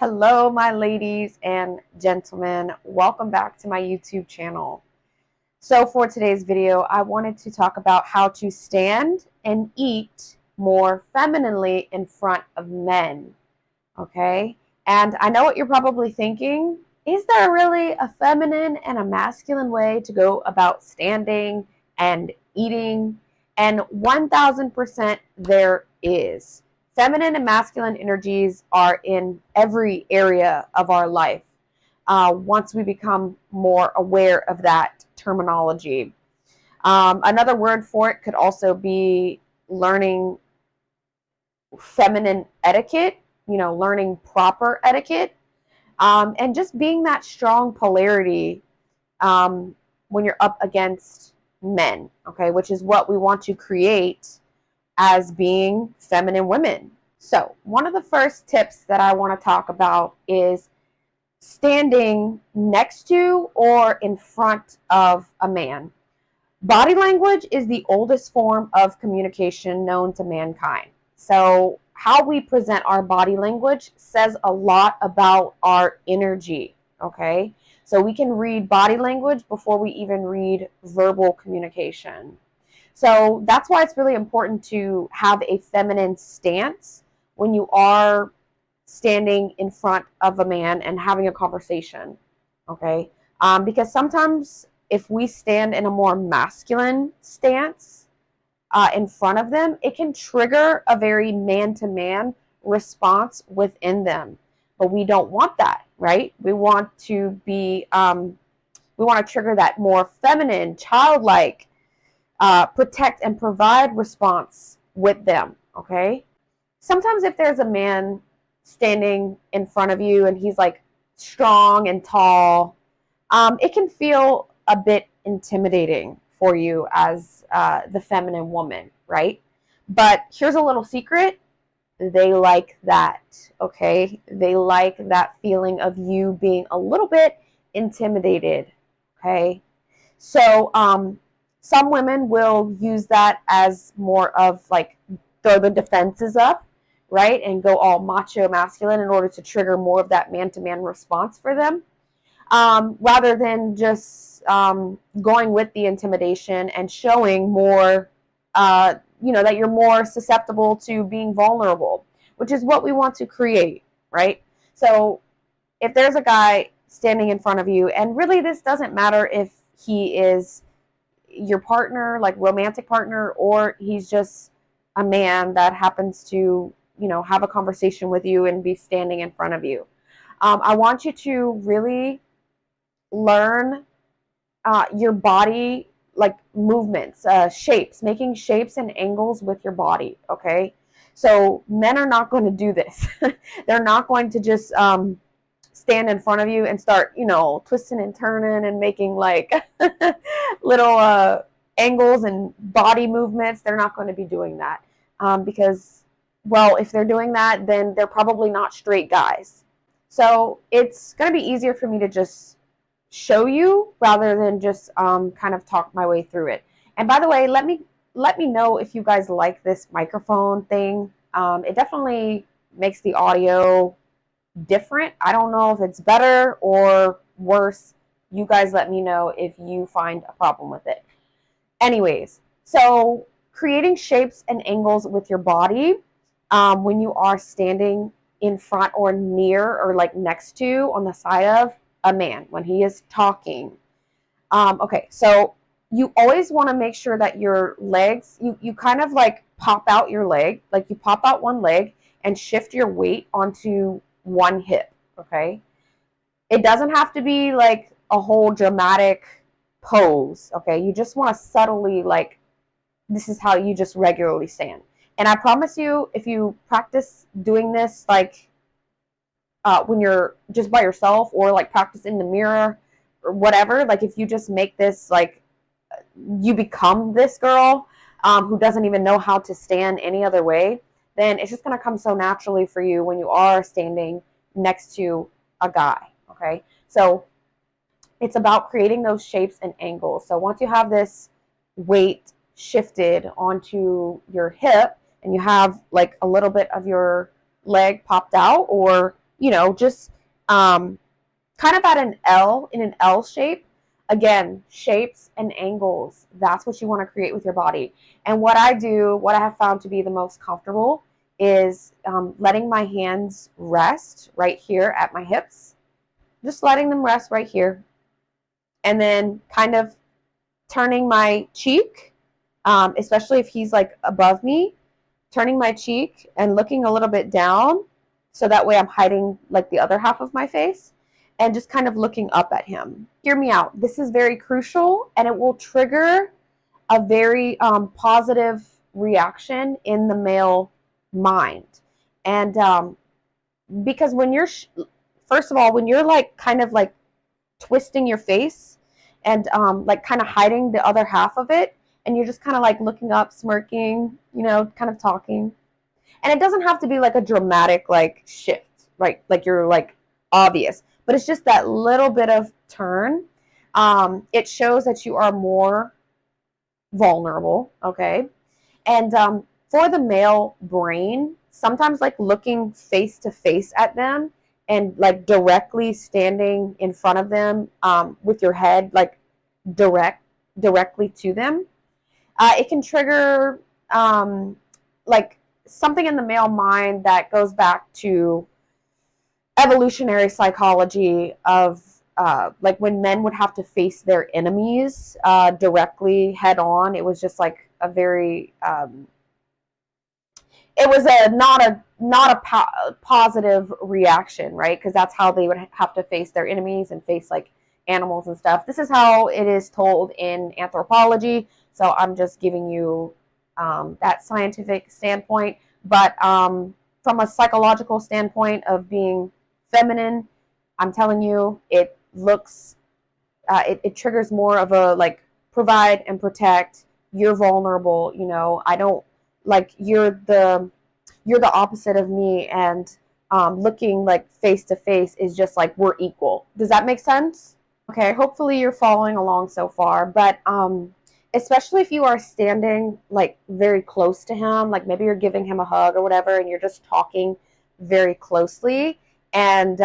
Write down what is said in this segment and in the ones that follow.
Hello, my ladies and gentlemen. Welcome back to my YouTube channel. So for today's video, I wanted to talk about how to stand and eat more femininely in front of men. Okay? And I know what you're probably thinking. Is there really a feminine and a masculine way to go about standing and eating? And 1000% there is. Feminine and masculine energies are in every area of our life once we become more aware of that terminology. Another word for it could also be learning feminine etiquette, learning proper etiquette, and just being that strong polarity when you're up against men, okay, which is what we want to create as being feminine women. So, one of the first tips that I want to talk about is standing next to or in front of a man. Body language is the oldest form of communication known to mankind. So, how we present our body language says a lot about our energy, okay? So, we can read body language before we even read verbal communication. So that's why it's really important to have a feminine stance when you are standing in front of a man and having a conversation, okay? Because sometimes if we stand in a more masculine stance in front of them, it can trigger a very man-to-man response within them. But we don't want that, right? We want to be, we want to trigger that more feminine, childlike, protect and provide response with them, okay? Sometimes if there's a man standing in front of you and he's like strong and tall, it can feel a bit intimidating for you as the feminine woman, right? But here's a little secret. They like that, okay? They like that feeling of you being a little bit intimidated, okay? So, some women will use that as more of like throw the defenses up, right? And go all macho masculine in order to trigger more of that man-to-man response for them. Rather than just going with the intimidation and showing more, that you're more susceptible to being vulnerable, which is what we want to create, right? So if there's a guy standing in front of you, and really this doesn't matter if he is your partner, like romantic partner, or he's just a man that happens to, have a conversation with you and be standing in front of you. I want you to really learn your body, like movements, shapes, making shapes and angles with your body, okay? So men are not going to do this. They're not going to just stand in front of you and start, twisting and turning and making like little angles and body movements. They're not going to be doing that because, well, if they're doing that, then they're probably not straight guys. So it's going to be easier for me to just show you rather than just kind of talk my way through it. And by the way, let me know if you guys like this microphone thing. It definitely makes the audio different. I don't know if it's better or worse. You guys let me know if you find a problem with it. Anyways, so creating shapes and angles with your body when you are standing in front or near or like next to, on the side of a man when he is talking. Okay, so you always want to make sure that your legs, you kind of like pop out your leg, like you pop out one leg and shift your weight onto one hip, okay? It doesn't have to be like a whole dramatic pose, okay? You just want to subtly, like, this is how you just regularly stand. And I promise you, if you practice doing this, like when you're just by yourself or like practice in the mirror or whatever, like if you just make this, like you become this girl who doesn't even know how to stand any other way, then it's just going to come so naturally for you when you are standing next to a guy, okay? So it's about creating those shapes and angles. So once you have this weight shifted onto your hip and you have like a little bit of your leg popped out or just kind of at an L, in an L shape. Again, shapes and angles. That's what you want to create with your body. And what I have found to be the most comfortable is letting my hands rest right here at my hips, just letting them rest right here. And then kind of turning my cheek, especially if he's like above me, turning my cheek and looking a little bit down, so that way I'm hiding like the other half of my face, and just kind of looking up at him. Hear me out. This is very crucial, and it will trigger a very positive reaction in the male mind. And because when you're, first of all, when you're like kind of like twisting your face and like kind of hiding the other half of it, and you're just kind of like looking up, smirking, kind of talking. And it doesn't have to be like a dramatic like shift, right? Like you're like obvious, but it's just that little bit of turn. It shows that you are more vulnerable, okay? And for the male brain, sometimes like looking face to face at them and like directly standing in front of them with your head like directly to them, it can trigger like something in the male mind that goes back to evolutionary psychology of like when men would have to face their enemies directly head on. It was just like a very it was a positive reaction, right? Because that's how they would have to face their enemies and face like animals and stuff. This is how it is told in anthropology. So I'm just giving you that scientific standpoint. But from a psychological standpoint of being feminine, I'm telling you, it looks, it triggers more of a like provide and protect. You're vulnerable, I don't like you're the opposite of me, and looking like face to face is just like we're equal. Does that make sense? Okay, hopefully you're following along so far. But especially if you are standing like very close to him, like maybe you're giving him a hug or whatever, and you're just talking very closely, and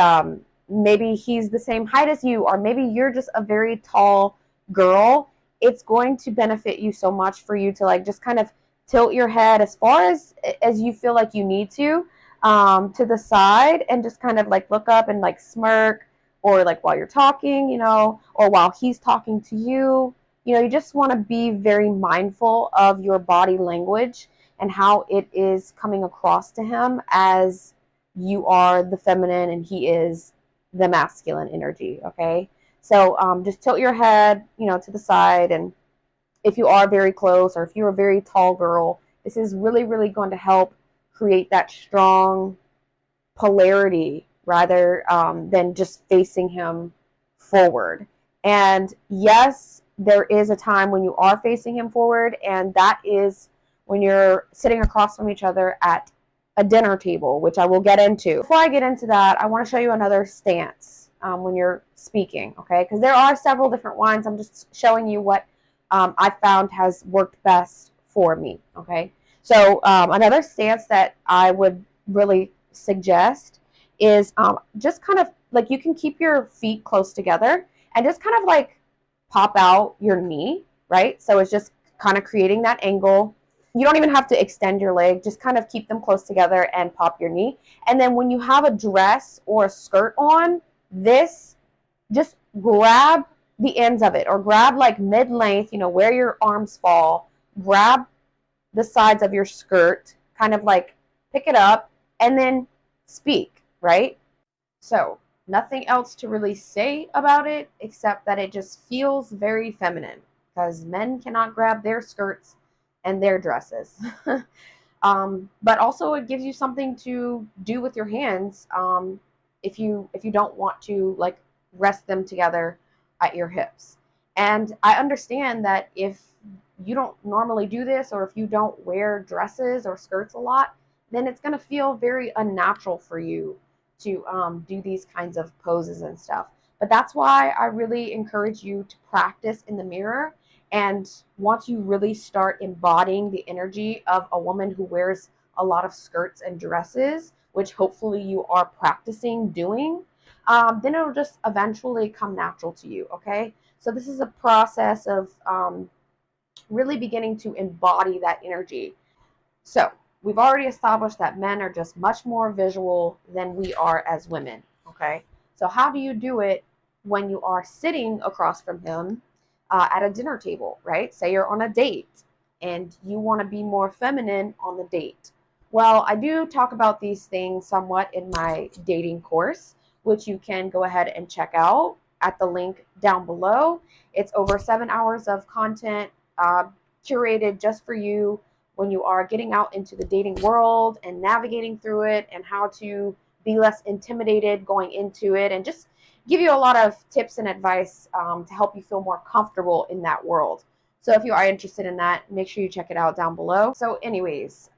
maybe he's the same height as you, or maybe you're just a very tall girl. It's going to benefit you so much for you to like just kind of tilt your head as far as you feel like you need to the side, and just kind of like look up and like smirk, or like while you're talking, or while he's talking to you. You just want to be very mindful of your body language and how it is coming across to him, as you are the feminine and he is the masculine energy. Okay, so just tilt your head, to the side. And if you are very close, or if you're a very tall girl, this is really, really going to help create that strong polarity rather than just facing him forward. And yes, there is a time when you are facing him forward, and that is when you're sitting across from each other at a dinner table, which I will get into. Before I get into that, I want to show you another stance when you're speaking, okay? Because there are several different ones. I'm just showing you what I found has worked best for me, okay? So another stance that I would really suggest is just kind of like, you can keep your feet close together and just kind of like pop out your knee, right? So it's just kind of creating that angle. You don't even have to extend your leg, just kind of keep them close together and pop your knee. And then when you have a dress or a skirt on, this, just grab the ends of it, or grab like mid-length, where your arms fall, grab the sides of your skirt, kind of like pick it up, and then speak, right? So nothing else to really say about it except that it just feels very feminine, because men cannot grab their skirts and their dresses. But also it gives you something to do with your hands if you don't want to like rest them together at your hips. And I understand that if you don't normally do this, or if you don't wear dresses or skirts a lot, then it's going to feel very unnatural for you to do these kinds of poses and stuff. But that's why I really encourage you to practice in the mirror. And once you really start embodying the energy of a woman who wears a lot of skirts and dresses, which hopefully you are practicing doing, then it'll just eventually come natural to you, okay? So this is a process of really beginning to embody that energy. So we've already established that men are just much more visual than we are as women, okay? So how do you do it when you are sitting across from him at a dinner table, right? Say you're on a date and you want to be more feminine on the date. Well, I do talk about these things somewhat in my dating course, which you can go ahead and check out at the link down below. It's over 7 hours of content curated just for you when you are getting out into the dating world and navigating through it, and how to be less intimidated going into it, and just give you a lot of tips and advice to help you feel more comfortable in that world. So if you are interested in that, make sure you check it out down below. So anyways,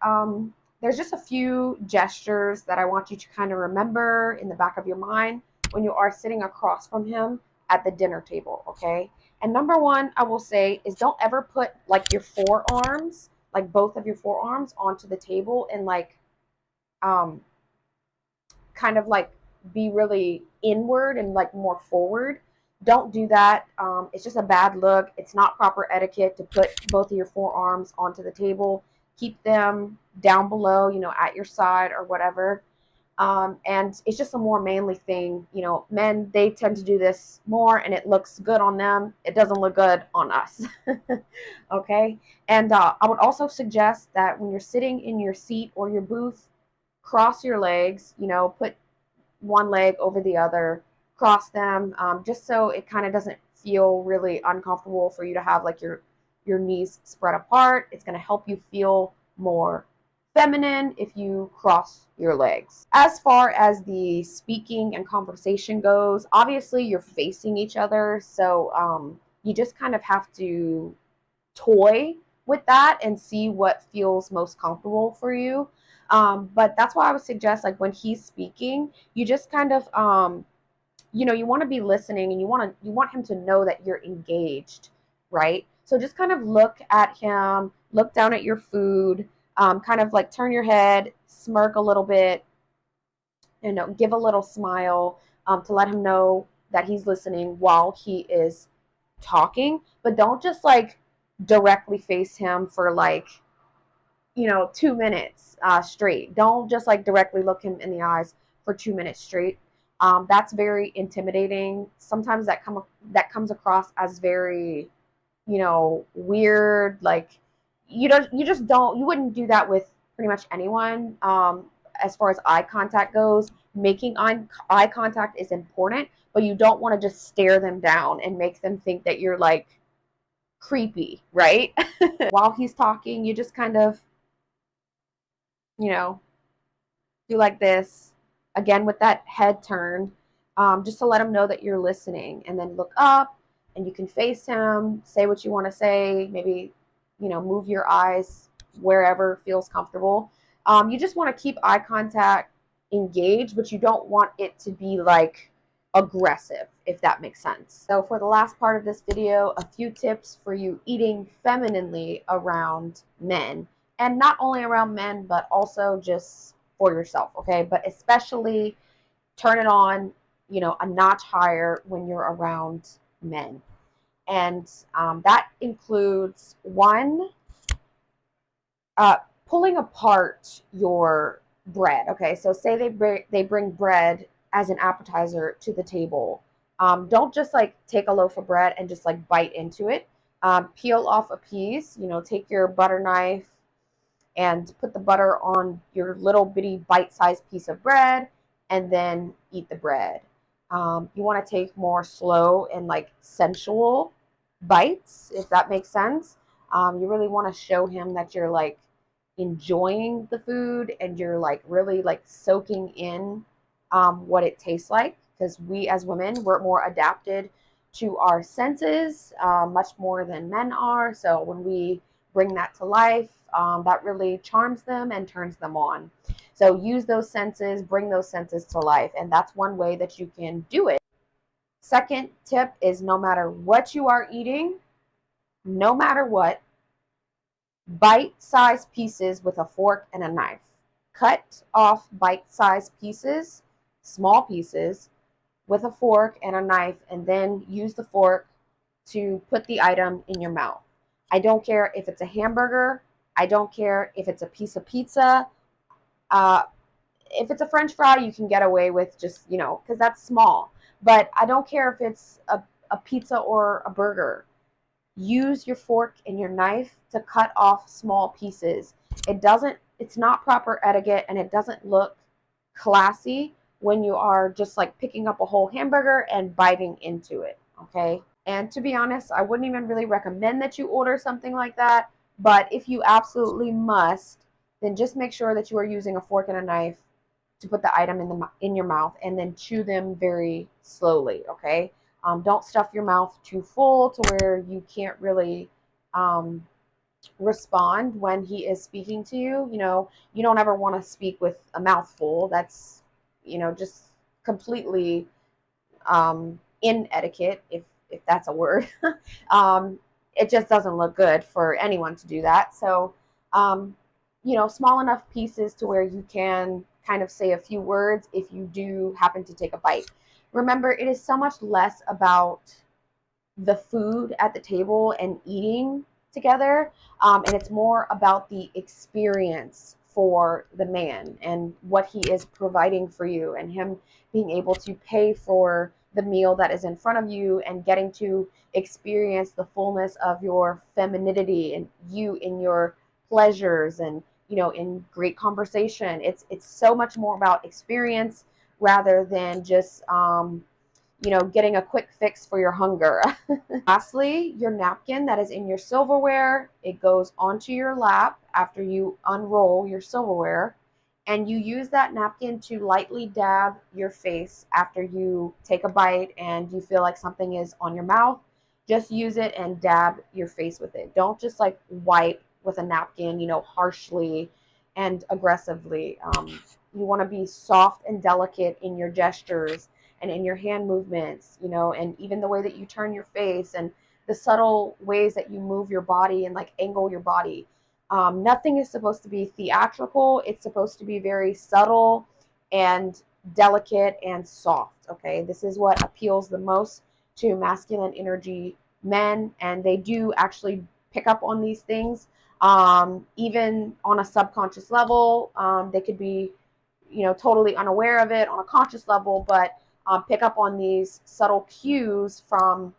there's just a few gestures that I want you to kind of remember in the back of your mind when you are sitting across from him at the dinner table, okay? And number one, I will say, is don't ever put like your forearms, like both of your forearms onto the table and like um kind of like be really inward and like more forward. Don't do that. It's just a bad look. It's not proper etiquette to put both of your forearms onto the table. Keep them down below, you know, at your side or whatever. And it's just a more manly thing. You know, men, they tend to do this more and it looks good on them. It doesn't look good on us. Okay. And I would also suggest that when you're sitting in your seat or your booth, cross your legs, you know, put one leg over the other, cross them, just so it kind of doesn't feel really uncomfortable for you to have like your knees spread apart. It's going to help you feel more feminine if you cross your legs. As far as the speaking and conversation goes, obviously you're facing each other, so you just kind of have to toy with that and see what feels most comfortable for you. But that's why I would suggest, like when he's speaking, you just kind of you know, you want to be listening and you want him to know that you're engaged, right? So just kind of look at him, look down at your food, kind of like turn your head, smirk a little bit, you know, give a little smile, to let him know that he's listening while he is talking. But don't just like directly face him for like, you know, 2 minutes straight. Don't just like directly look him in the eyes for 2 minutes straight. That's very intimidating. Sometimes that comes across as very, you know, weird. Like you just don't, you wouldn't do that with pretty much anyone. As far as eye contact goes, making eye contact is important, but you don't want to just stare them down and make them think that you're like creepy, right? While he's talking, you just kind of, you know, do like this again with that head turned, just to let him know that you're listening, and then look up and you can face him, say what you want to say, maybe, you know, move your eyes wherever feels comfortable. You just want to keep eye contact engaged, but you don't want it to be like aggressive, if that makes sense. So for the last part of this video, a few tips for you eating femininely around men, and not only around men, but also just for yourself, okay? But especially turn it on, you know, a notch higher when you're around men. And that includes one, pulling apart your bread. Okay, so say they bring bread as an appetizer to the table. Don't just like take a loaf of bread and just like bite into it. Peel off a piece. You know, take your butter knife and put the butter on your little bitty bite-sized piece of bread, and then eat the bread. You want to take more slow and like sensual bites, if that makes sense. You really want to show him that you're like enjoying the food and you're like really like soaking in what it tastes like, because we as women, we're more adapted to our senses, much more than men are. So when we bring that to life, that really charms them and turns them on. So use those senses, bring those senses to life, and that's one way that you can do it. Second tip is, no matter what you are eating, no matter what, bite-sized pieces with a fork and a knife. Cut off bite-sized pieces, small pieces, with a fork and a knife, and then use the fork to put the item in your mouth. I don't care if it's a hamburger. I don't care if it's a piece of pizza. Uh, if it's a French fry, you can get away with just, because that's small. But I don't care if it's a pizza or a burger. Use your fork and your knife to cut off small pieces. It's not proper etiquette, and it doesn't look classy when you are just like picking up a whole hamburger and biting into it, okay? And to be honest, I wouldn't even really recommend that you order something like that, but if you absolutely must, then just make sure that you are using a fork and a knife to put the item in your mouth, and then chew them very slowly, okay? Don't stuff your mouth too full to where you can't really um, respond when he is speaking to you. You don't ever want to speak with a mouthful. That's, just completely in etiquette, if that's a word. um, it just doesn't look good for anyone to do that. So, small enough pieces to where you can kind of say a few words if you do happen to take a bite. Remember, it is so much less about the food at the table and eating together, and it's more about the experience for the man and what he is providing for you, and him being able to pay for the meal that is in front of you, and getting to experience the fullness of your femininity and you in your pleasures, and in great conversation. It's so much more about experience rather than just getting a quick fix for your hunger. Lastly, your napkin that is in your silverware, it goes onto your lap after you unroll your silverware, and you use that napkin to lightly dab your face after you take a bite and you feel like something is on your mouth. Just use it and dab your face with it. Don't just like wipe with a napkin, harshly and aggressively. You want to be soft and delicate in your gestures and in your hand movements, and even the way that you turn your face and the subtle ways that you move your body and like angle your body. Nothing is supposed to be theatrical. It's supposed to be very subtle and delicate and soft. Okay, this is what appeals the most to masculine energy men, and they do actually pick up on these things, even on a subconscious level. They could be, totally unaware of it on a conscious level, but pick up on these subtle cues from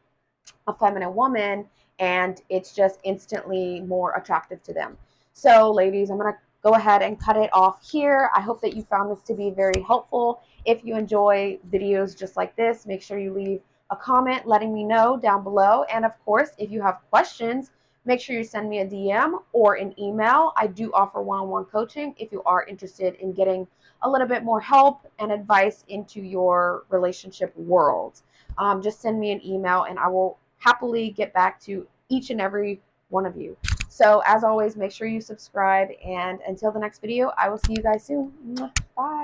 a feminine woman, and it's just instantly more attractive to them. So, ladies, I'm going to go ahead and cut it off here. I hope that you found this to be very helpful. If you enjoy videos just like this, make sure you leave a comment letting me know down below. And of course, if you have questions, make sure you send me a DM or an email. I do offer one-on-one coaching if you are interested in getting a little bit more help and advice into your relationship world. Just send me an email and I will happily get back to each and every one of you. So as always, make sure you subscribe, and until the next video, I will see you guys soon. Bye.